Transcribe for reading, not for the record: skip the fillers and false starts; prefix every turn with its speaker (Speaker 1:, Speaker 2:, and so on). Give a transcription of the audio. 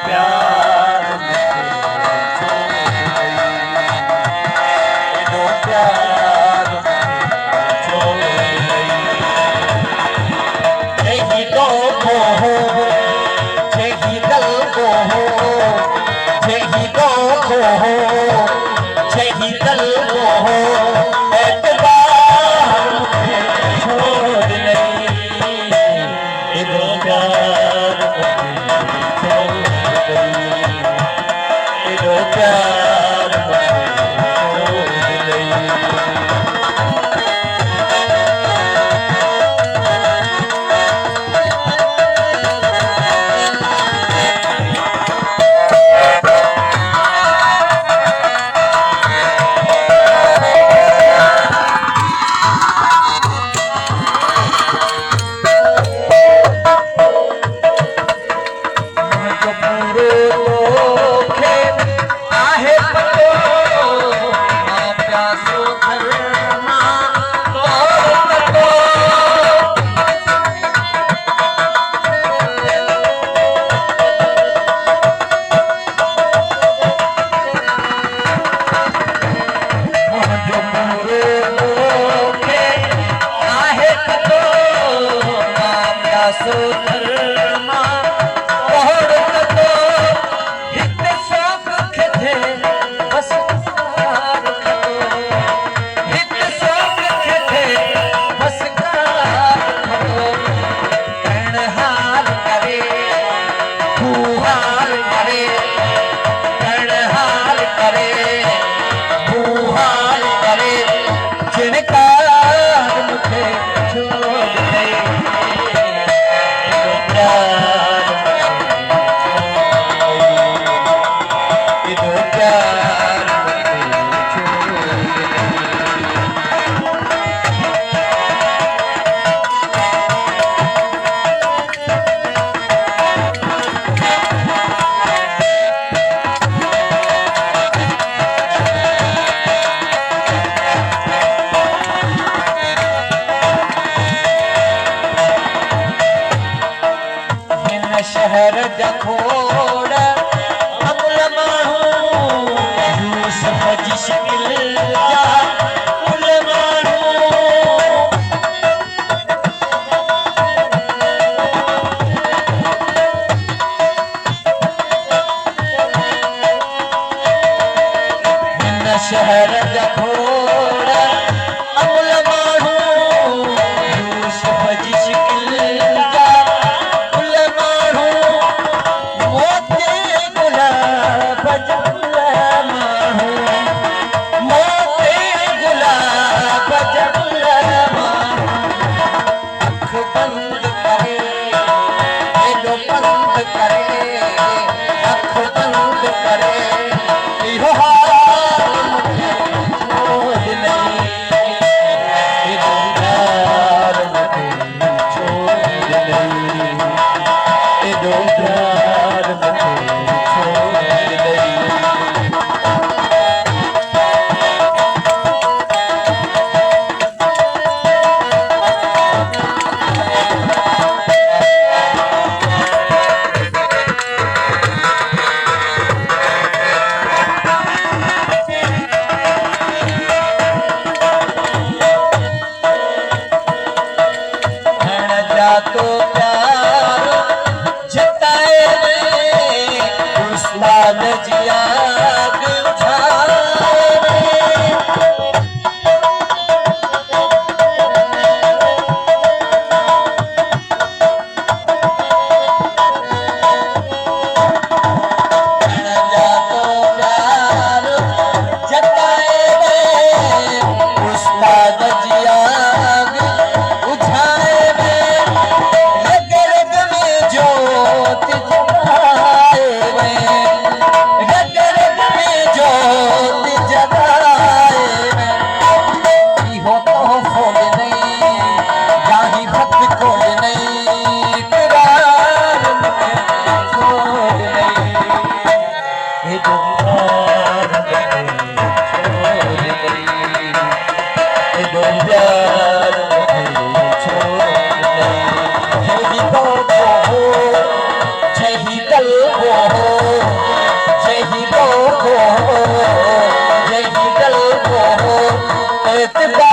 Speaker 1: प्यार एडो प्यार छोड़ यही तो हो यही दल को हो यही तो हो यही दल को हो एतबार छोड़ नहीं एडो प्यार एडो प्यार छोड़ नहीं शहर जखोड़ अमुल माण्हू यूसुफ जी शिकिल जा कुल माण्हू हिन शहर जखोड़ अमुल माण्हू यूसुफ जी शिकिल जा तो प्यार जताए उस्मान जिया जही गल को एतबार